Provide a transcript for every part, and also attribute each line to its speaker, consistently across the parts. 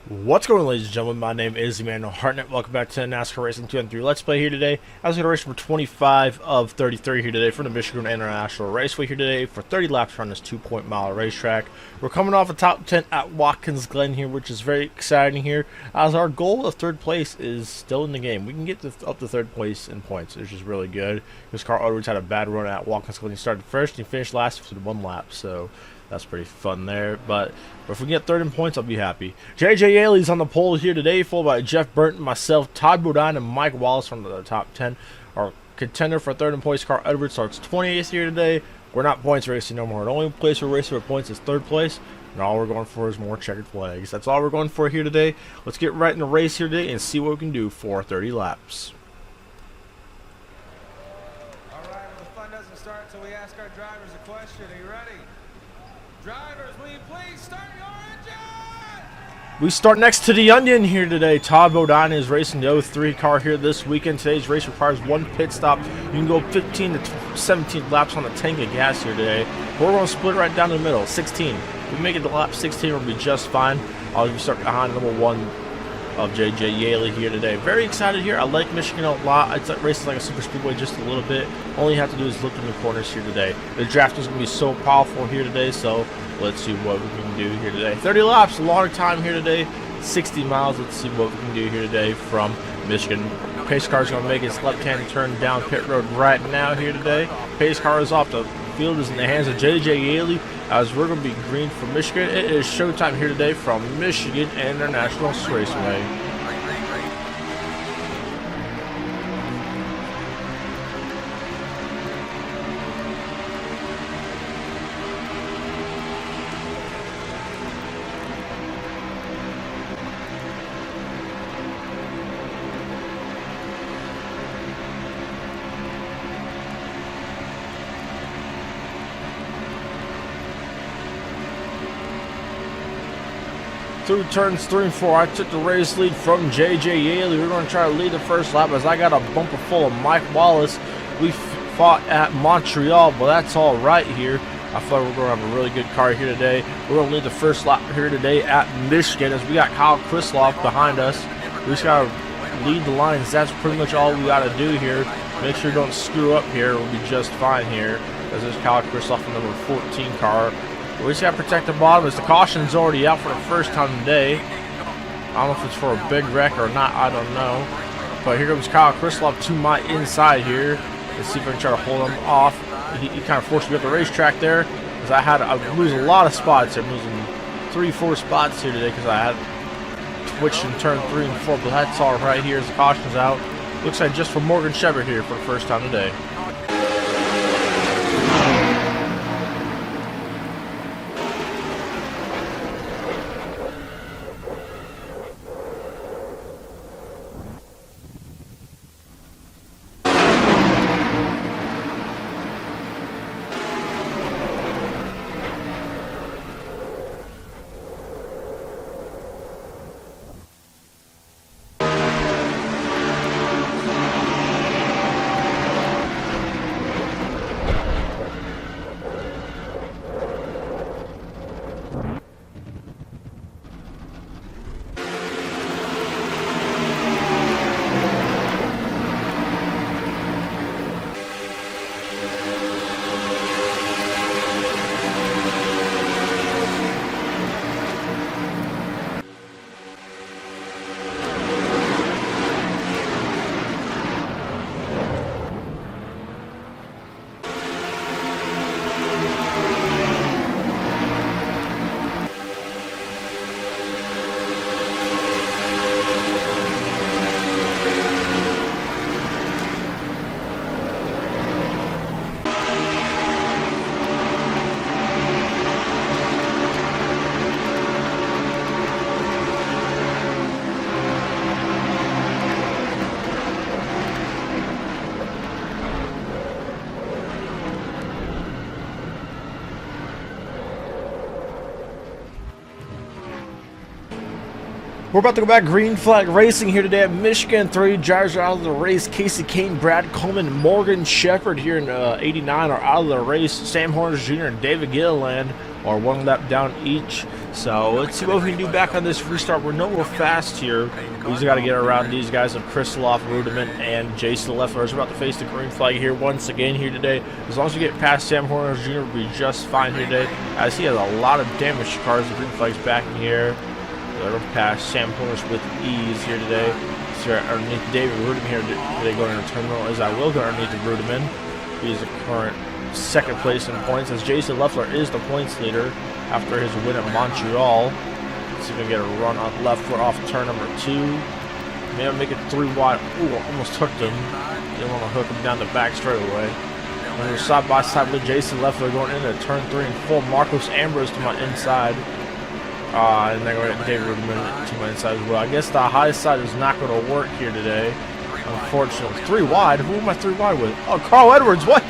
Speaker 1: What's going on, ladies and gentlemen? My name is Emmanuel Hartnett. Welcome back to NASCAR Racing 2 and 3 Let's Play here today. I was going to race number 25 of 33 here today from the Michigan International Raceway here today for 30 laps around this 2-point-mile racetrack. We're coming off a top 10 at Watkins Glen here, which is very exciting here, as our goal of third place is still in the game. We can get up to third place in points, which is really good, because Carl Edwards had a bad run at Watkins Glen. He started first and he finished last for 1 lap, so that's pretty fun there. But if we get third in points, I'll be happy. JJ Yaley's on the pole here today, followed by Jeff Burton, myself, Todd Bodine, and Mike Wallace from the top 10. Our contender for third in points, Carl Edwards, starts 28th here today. We're not points racing no more. The only place we're racing for points is third place, and all we're going for is more checkered flags. That's all we're going for here today. Let's get right in the race here today and see what we can do for 30 laps.
Speaker 2: All right, well, the fun doesn't start until we ask our drivers a question. Are you ready? Drivers, will you please start your engine?
Speaker 1: We start next to the Onion here today. Todd Bodine is racing the 03 car here this weekend. Today's race requires 1 pit stop. You can go 15 to 17 laps on a tank of gas here today. We're going to split right down the middle, 16. If we make it to lap 16, we'll be just fine. I'll just start behind number 1 of JJ Yaley here today. Very excited here. I like Michigan a lot. It's like racing like a super speedway just a little bit. All you have to do is look in the corners here today. The draft is going to be so powerful here today, so let's see what we can do here today. 30 laps, a long time here today. 60 miles. Let's see what we can do here today from Michigan. Pace car is going to make its left-hand turn down pit road right now here today. Pace car is off. The field is in the hands of JJ Yaley, as we're going to be green for Michigan. It is showtime here today from Michigan International Raceway. Through turns 3 and 4, I took the race lead from JJ Yaley. We're going to try to lead the first lap as I got a bumper full of Mike Wallace. We fought at Montreal, but that's all right here. I feel like we're going to have a really good car here today. We're going to lead the first lap here today at Michigan as we got Kyle Krisloff behind us. We just got to lead the lines. That's pretty much all we got to do here. Make sure you don't screw up here. We'll be just fine here. As there's Kyle Krisloff in the number 14 car. We just got to protect the bottom as the caution's already out for the first time today. I don't know if it's for a big wreck or not, I don't know. But here comes Kyle Krisloff to my inside here. Let's see if I can try to hold him off. He kind of forced me up the racetrack there, because I losing a lot of spots. I'm losing 3-4 spots here today because I had twitched in turn 3 and 4, but that's all right here as the caution's out. Looks like just for Morgan Shepard here for the first time today. We're about to go back green flag racing here today at Michigan. 3 drivers are out of the race. Casey Kane, Brad Coleman, Morgan Shepard here in 89 are out of the race. Sam Horner Jr. and David Gilliland are 1 lap down each. So let's see what we can do back on this restart. We're nowhere fast here. We just got to get around these guys of Kristoloff, Rudiment, and Jason Leffler is about to face the green flag here once again here today. As long as we get past Sam Horner Jr., we'll be just fine here today. As he has a lot of damaged cars, the green flag's back in here. They're past Sam Horner with ease here today. So underneath David Rudiment here today going into the terminal, as I will go underneath the Rudiment. He is the current second place in points, as Jason Leffler is the points leader after his win at Montreal. Let's see if we can get a run on left foot off turn number 2. Maybe make it 3 wide. Ooh, almost hooked him. Didn't want to hook him down the back straightaway. And we're side by side with Jason Leffler going into turn 3 and 4. Marcos Ambrose to my inside. And then we're going to David Rudiment to my inside as well. I guess the high side is not going to work here today, unfortunately. 3 wide? Who am I 3 wide with? Oh, Carl Edwards. What?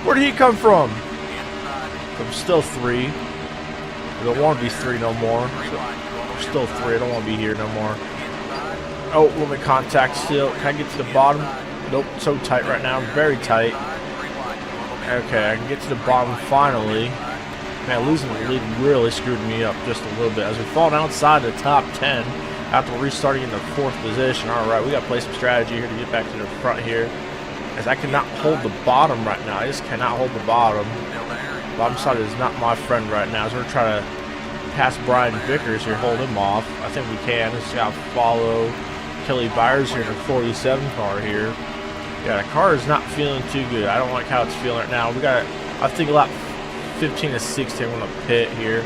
Speaker 1: Where did he come from? I'm still 3. I don't want to be 3 no more. I'm still 3. I don't want to be here no more. Oh, a little bit of contact still. Can I get to the bottom? Nope, so tight right now. Very tight. Okay, I can get to the bottom finally. Man, losing the lead really screwed me up just a little bit. As we fall outside the top 10 after restarting in the 4th position. Alright, we got to play some strategy here to get back to the front here. As I cannot hold the bottom right now. I just cannot hold the bottom. Bottom side is not my friend right now. So we're trying to pass Brian Vickers here, hold him off. I think we can. Just got to follow Kelly Byers here in the 47 car here. Yeah, the car is not feeling too good. I don't like how it's feeling right now. We got, I think, a lap 15 to 16. I'm going to pit here.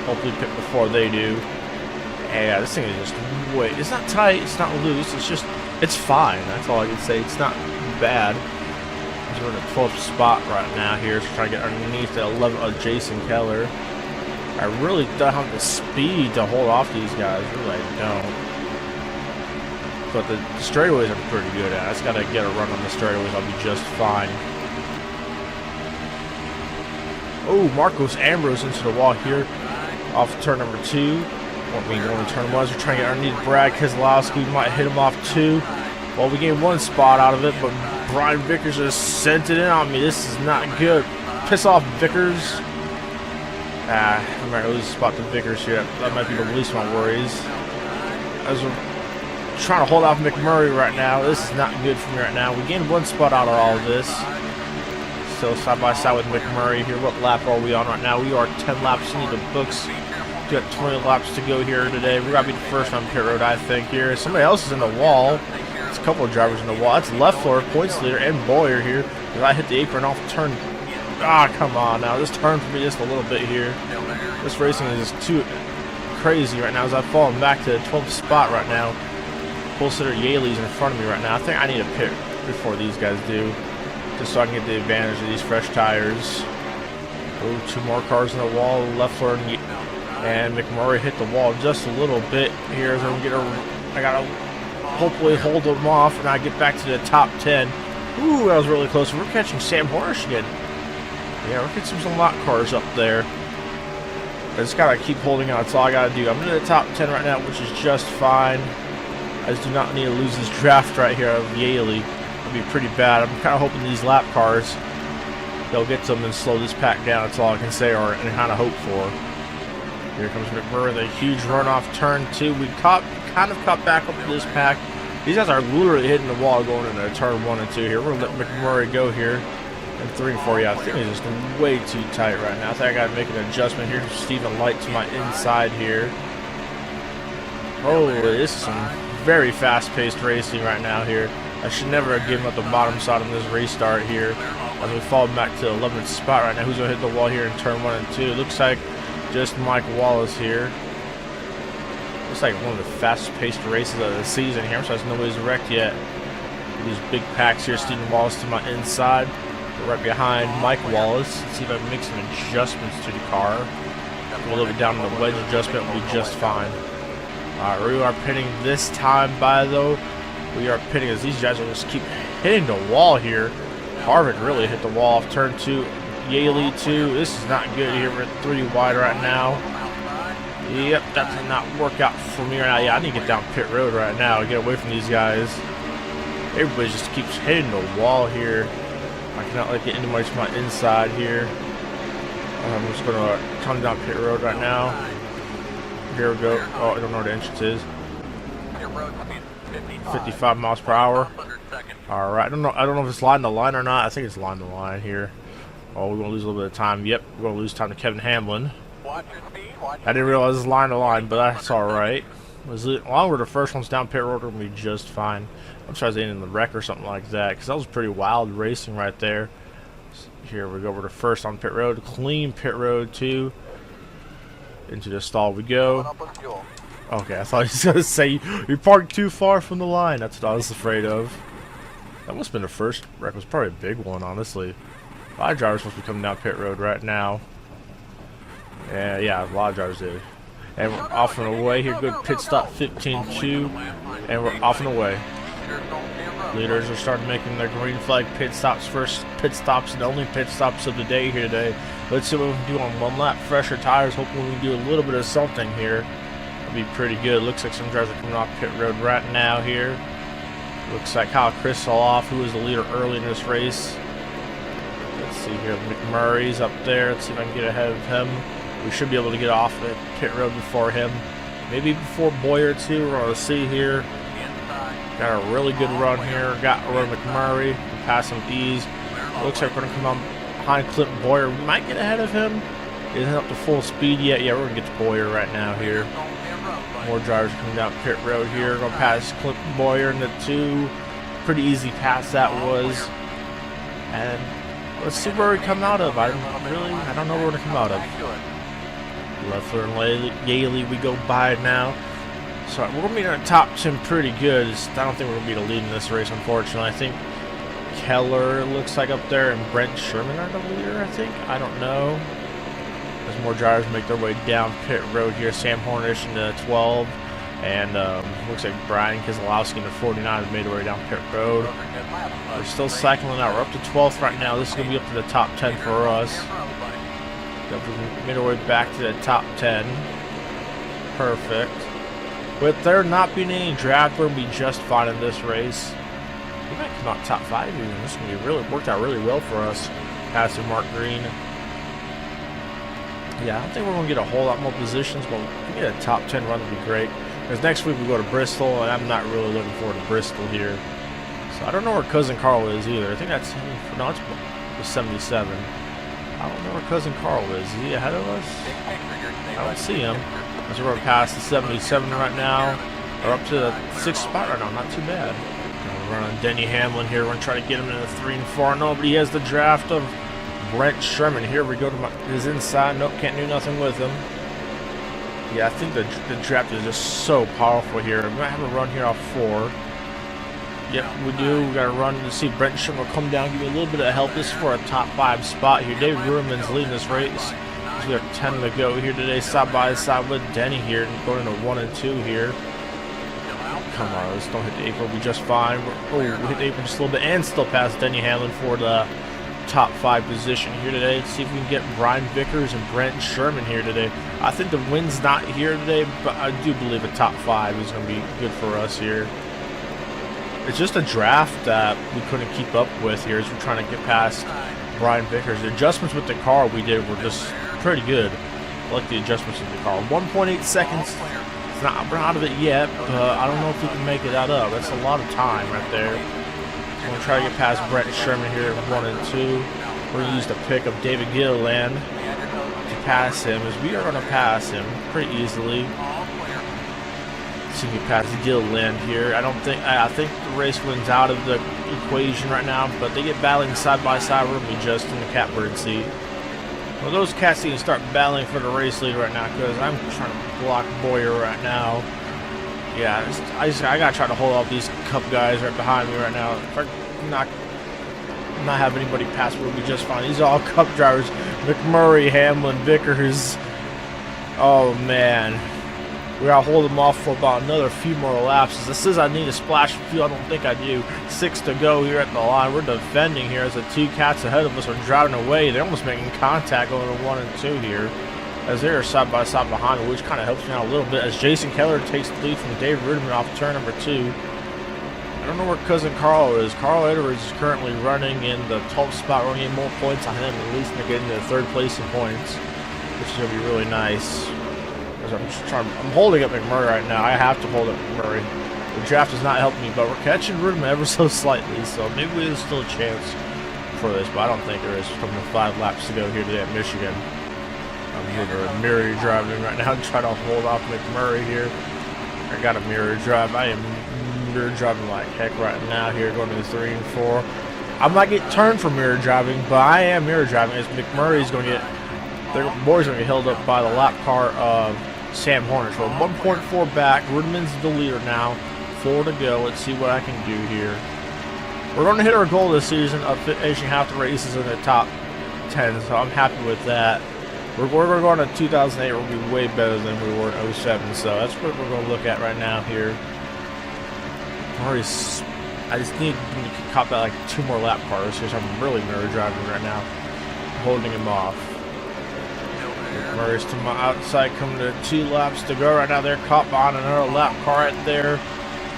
Speaker 1: Hopefully pit before they do. And yeah, this thing is just way, it's not tight, it's not loose, it's just, it's fine. That's all I can say. It's not bad. We're in the 12th spot right now here, so trying to get underneath the 11 of Jason Keller. I really don't have the speed to hold off these guys. Really, I don't. But the straightaways are pretty good at. I just got to get a run on the straightaways. I'll be just fine. Oh, Marcos Ambrose into the wall here off turn number 2. Won't be going to turn 1. We're trying to get underneath Brad Keselowski. We might hit him off 2. Well, we gained 1 spot out of it, but Brian Vickers just sent it in on me. This is not good. Piss off, Vickers. I might lose a spot to Vickers here. That might be the least of my worries. As we're trying to hold off McMurray right now. This is not good for me right now. We gained 1 spot out of all of this. Still side by side with McMurray here. What lap are we on right now? We are 10 laps into the books. We got 20 laps to go here today. We're going to be the first on pit road, I think, here. Somebody else is in the wall. There's a couple of drivers in the wall. That's Leffler, points leader, and Boyer here. As I hit the apron off turn. Ah, come on now. This turn for me just a little bit here. This racing is just too crazy right now as I've fallen back to the 12th spot right now. Pole sitter Yaley's in front of me right now. I think I need a pit before these guys do, just so I can get the advantage of these fresh tires. Oh, 2 more cars in the wall. Leffler and McMurray hit the wall just a little bit here. So I gotta hopefully hold them off and I get back to the top 10. Ooh, that was really close. We're catching Sam Hornish again. Yeah, we're catching some lot cars up there. I just gotta keep holding on. That's all I gotta do. I'm in the top 10 right now, which is just fine. I just do not need to lose this draft right here of Yaley. It'll be pretty bad. I'm kind of hoping these lap cars, they'll get some and slow this pack down. That's all I can say, or kind of hope for. Here comes McMurray, the huge run off turn 2. We kind of caught back up to this pack. These guys are literally hitting the wall going into turn 1 and 2 here. We're going to let McMurray go here. And 3 and 4, yeah, I think it's just way too tight right now. I think I got to make an adjustment here. Stephen Light to my inside here. Oh, this is some very fast-paced racing right now here. I should never have given up the bottom side on this restart here. As we fall back to the 11th spot right now. Who's going to hit the wall here in turn 1 and 2? It looks like just Mike Wallace here. Looks like one of the fastest-paced races of the season here. So nobody's wrecked yet. These big packs here. Stephen Wallace to my inside. Right behind Mike Wallace. Let's see if I can make some adjustments to the car. A little bit down in the wedge adjustment will be just fine. Alright, we are pitting this time by though. We are pitting as these guys will just keep hitting the wall here. Harvick really hit the wall off turn 2. Yaley 2. This is not good here. We're 3 wide right now. Yep, that did not work out for me right now. Yeah, I need to get down pit road right now. Get away from these guys. Everybody just keeps hitting the wall here. I cannot let get into my inside here. I'm just going to come down pit road right now. Here we go. Oh, I don't know where the entrance is. 55 miles per hour. All right. I don't know if it's line to line or not. I think it's line to line here. Oh, we're gonna lose a little bit of time. Yep, we're gonna lose time to Kevin Hamlin. I didn't realize it's line to line, but that's all right. As long as we're the first ones down pit road, we're gonna be just fine. I'm trying to end in the wreck or something like that, because that was pretty wild racing right there. Here we go. We're the first on pit road. Clean pit road too. Into the stall we go. Okay, I thought he was gonna say you parked too far from the line. That's what I was afraid of. That must have been the first wreck. It was probably a big one, honestly. A lot of drivers supposed to be coming down pit road right now. Yeah, a lot of drivers did. And we're off and away here. Good pit stop 15-2. And we're off and away. Leaders are starting making their green flag pit stops. First pit stops and only pit stops of the day here today. Let's see what we can do on one lap. Fresher tires. Hopefully we can do a little bit of something here. That'll be pretty good. Looks like some drivers are coming off pit road right now here. Looks like Kyle Kristoloff, who was the leader early in this race. Let's see here. McMurray's up there. Let's see if I can get ahead of him. We should be able to get off the pit road before him. Maybe before Boyer too. We're going to see here. Got a really good run here. Got Roy McMurray. Pass him with ease. Looks like we're going to come on behind Clinton Boyer. We might get ahead of him. He isn't up to full speed yet. Yeah, we're going to get to Boyer right now here. More drivers coming down pit road here. Going to pass Clinton Boyer in the 2. Pretty easy pass that was. And let's see where we come out of. I don't know where we're going to come out of. Leffler and Yaley we go by now. So we're going to be in the top 10 pretty good. I don't think we're going to be the lead in this race, unfortunately. I think Keller looks like up there and Brent Sherman are the leader, I think. I don't know. As more drivers make their way down pit road here. Sam Hornish in the 12. And looks like Brian Keselowski in the 49 has made their way down pit road. We're still cycling out. We're up to 12th right now. This is going to be up to the top 10 for us. We made our way back to the top 10. Perfect. With there not being any draft, we're going to be just fine in this race. We might come out top 5 even. This is going to be worked out really well for us. Passing Mark Green. Yeah, I don't think we're going to get a whole lot more positions, but if we get a top 10 run, would be great. Because next week we go to Bristol, and I'm not really looking forward to Bristol here. So I don't know where Cousin Carl is either. I think that's, no, it's 77. I don't know where Cousin Carl is. Is he ahead of us? I don't see him. As we're past the 77 right now. We're up to the 6th spot right now. Not too bad. We're running Denny Hamlin here. We're going to try to get him in the 3 and 4. Nobody has the draft of Brent Sherman. Here we go to his inside. Nope, can't do nothing with him. Yeah, I think the draft is just so powerful here. We might have a run here off 4. Yep, we do. We got to run to see Brent Sherman come down, give you a little bit of help. This is for a top 5 spot here. David Ruhrman's leading this race. We have 10 to go here today, side by side with Denny here, going into 1 and 2 here. Come on, let's don't hit the apron. We'll be just fine. We hit the apron just a little bit and still pass Denny Hamlin for the top 5 position here today. Let's see if we can get Brian Vickers and Brent Sherman here today. I think the win's not here today, but I do believe a top 5 is going to be good for us here. It's just a draft that we couldn't keep up with here as we're trying to get past Brian Vickers. The adjustments with the car we did were just pretty good. I like the adjustments with the car. 1.8 seconds. We're not out of it yet, but I don't know if we can make it out of. That's a lot of time right there. So we're going to try to get past Brent Sherman here 1 and 2. We're going to use the pick of David Gilliland to pass him, as we are going to pass him pretty easily. See if we pass Gilliland here. I think the race wins out of the equation right now, but they get battling side by side. We're going to be just in the catbird seat. Well, those cats need to start battling for the race lead right now, because I'm trying to block Boyer right now. Yeah, I gotta try to hold off these Cup guys right behind me right now. If I not have anybody pass, we'll be just fine. These are all Cup drivers: McMurray, Hamlin, Vickers. Oh man, we gotta hold them off for about another few more laps. As this says I need a splash of fuel, I don't think I do. 6 to go here at the line. We're defending here as the 2 cats ahead of us are driving away. They're almost making contact going to 1 and 2 here, as they're side by side behind me, which kind of helps me out a little bit as Jason Keller takes the lead from Dave Ruderman off turn number 2. I don't know where Cousin Carl is. Carl Edwards is currently running in the 12th spot. We're going to get more points on him, at least to get into 3rd place in points, which is going to be really nice. As because I'm holding up McMurray right now. I have to hold up McMurray. The draft is not helping me, but we're catching Rudman ever so slightly, so maybe there's still a chance for this, but I don't think there is from the 5 laps to go here today at Michigan. I'm literally mirror driving right now and trying to hold off McMurray here. I got a mirror drive. I am mirror driving like heck right now here, going to 3 and 4. I might get turned for mirror driving, but I am mirror driving as McMurray's going to get, the boys going to get held up by the lap car of Sam Horner. So 1.4 back. Rudman's the leader now. 4 to go. Let's see what I can do here. We're going to hit our goal this season of finishing half the races in the top 10, so I'm happy with that. We're going to 2008. We'll be way better than we were in 07, so that's what we're going to look at right now here. I just need to cop out like 2 more lap cars here, so I'm really mirror driving right now, holding him off. Murray's to my outside, coming to 2 laps to go right now. They're caught behind another lap car right there.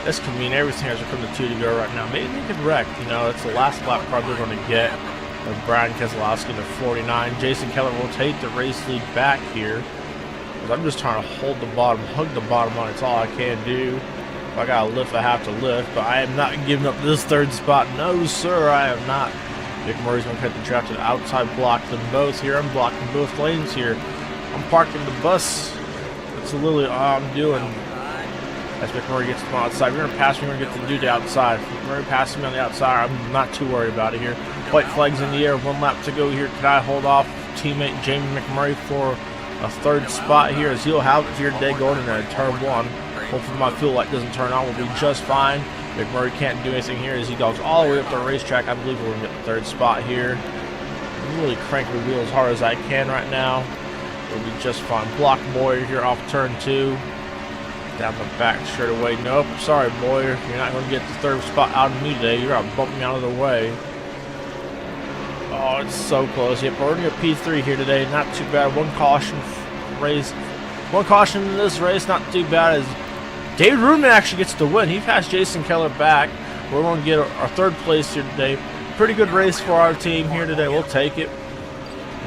Speaker 1: This could mean everything as we come to 2 to go right now. Maybe they could wreck. You know, it's the last lap car they're going to get. Brian Keselowski to 49. Jason Keller will take the race lead back here. I'm just trying to hold the bottom, hug the bottom on. It's all I can do. If I got to lift, I have to lift. But I am not giving up this 3rd spot. No, sir, I am not. McMurray's going to cut the track to the outside, block them both here. I'm blocking both lanes here. I'm parking the bus. That's literally all I'm doing. As McMurray gets to the outside, you're going to pass me, we're going to get the dude outside. McMurray passes me on the outside, I'm not too worried about it here. White flag's in the air, 1 lap to go here. Can I hold off teammate Jamie McMurray for a 3rd spot here, as he'll have it here today going into turn 1. Hopefully my fuel light doesn't turn on, we'll be just fine. McMurray can't do anything here as he goes all the way up the racetrack. I believe we're going to get the 3rd spot here. I'm really cranking the wheel as hard as I can right now. We'll be just fine. Block Boyer here off turn 2. Down the back straight away. Nope, sorry Boyer, you're not going to get the 3rd spot out of me today. You're going to bump me out of the way. Oh, it's so close. Yep, we're going to get P3 here today. Not too bad. 1 caution race. 1 caution in this race. Not too bad as David Rudman actually gets the win. He passed Jason Keller back. We're going to get our 3rd place here today. Pretty good race for our team here today. We'll take it.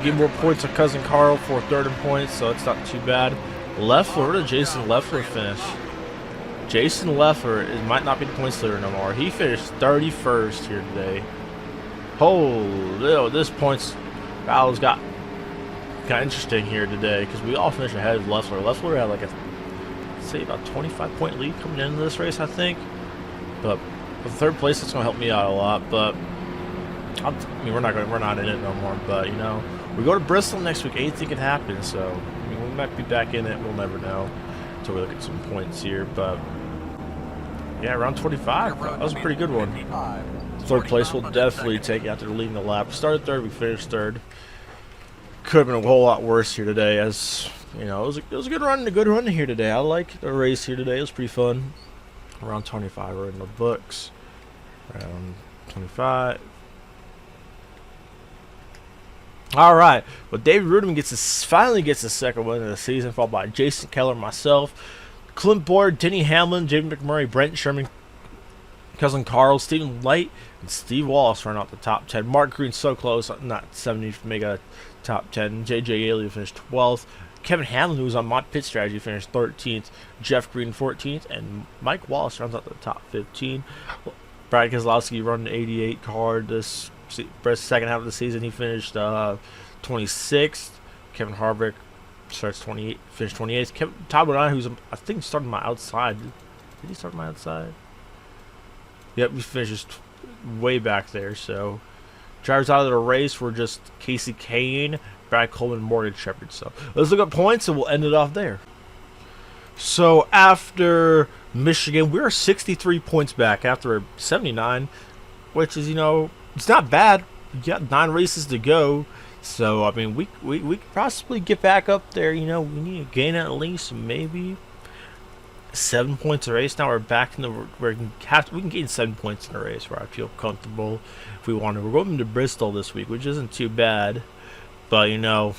Speaker 1: Give more points to Cousin Carl for 3rd in points, so it's not too bad. Leffler, where did Jason Leffler finish? Jason Leffler might not be the points leader no more. He finished 31st here today. Oh, this points battle's got kind of interesting here today because we all finished ahead of Leffler. Leffler had like a, let's say, about 25-point lead coming into this race, I think. But with 3rd place, it's gonna help me out a lot. But I mean, we're not in it no more. But you know, we go to Bristol next week. Anything can happen. So I mean, we might be back in it. We'll never know until we look at some points here. But yeah, round 25. That was a pretty good one. 3rd place will definitely take it after leading the lap. Started 3rd, we finished 3rd. Could have been a whole lot worse here today, as you know, it was a good run here today. I like the race here today. It was pretty fun. Round 25, we're in the books. Round 25. All right, well, David Rudman finally gets his 2nd win of the season, followed by Jason Keller, myself, Clint Boyd, Denny Hamlin, Jamie McMurray, Brent Sherman, Cousin Carl, Stephen Light, and Steve Wallace run out the top 10. Mark Green so close, not 70 to make a top 10. J.J. Yaley finished 12th. Kevin Hamlin, who was on my pit strategy, finished 13th. Jeff Green 14th, and Mike Wallace runs out the top 15. Brad Keselowski run an 88 car this 2nd half of the season. He finished 26th. Kevin Harvick finished 28th. Todd Bonnett, who's I think started my outside. Did he start my outside? Yep, he finished way back there. So drivers out of the race were just Casey Kane, Brad Coleman, Morgan Shepherd. So let's look at points and we'll end it off there. So after Michigan, we're 63 points back after 79, which is, you know, it's not bad. We got 9 races to go. So I mean, we could possibly get back up there. You know, we need to gain at least maybe 7 points a race. Now we're back in the where we can gain 7 points in a race where I feel comfortable if we want to. We're going to Bristol this week, which isn't too bad, but you know,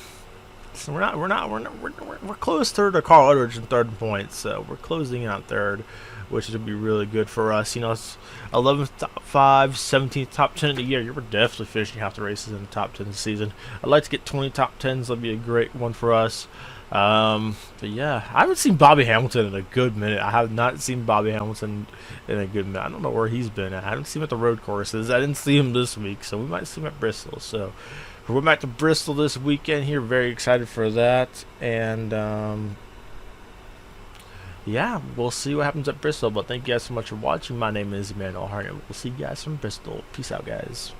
Speaker 1: so we're close third to Carl Edwards in 3rd points, so we're closing in on 3rd, which would be really good for us. You know, it's 11th top 5, 17th top 10 of the year. You're definitely finishing half the races in the top 10 of the season. I'd like to get 20 top 10s. That'd be a great one for us. But yeah, I haven't seen Bobby Hamilton in a good minute. I have not seen Bobby Hamilton in a good minute. I don't know where he's been at. I haven't seen him at the road courses. I didn't see him this week, so we might see him at Bristol. So we're back to Bristol this weekend here. Very excited for that. And yeah, we'll see what happens at Bristol. But thank you guys so much for watching. My name is Emmanuel Hart, and we'll see you guys from Bristol. Peace out, guys.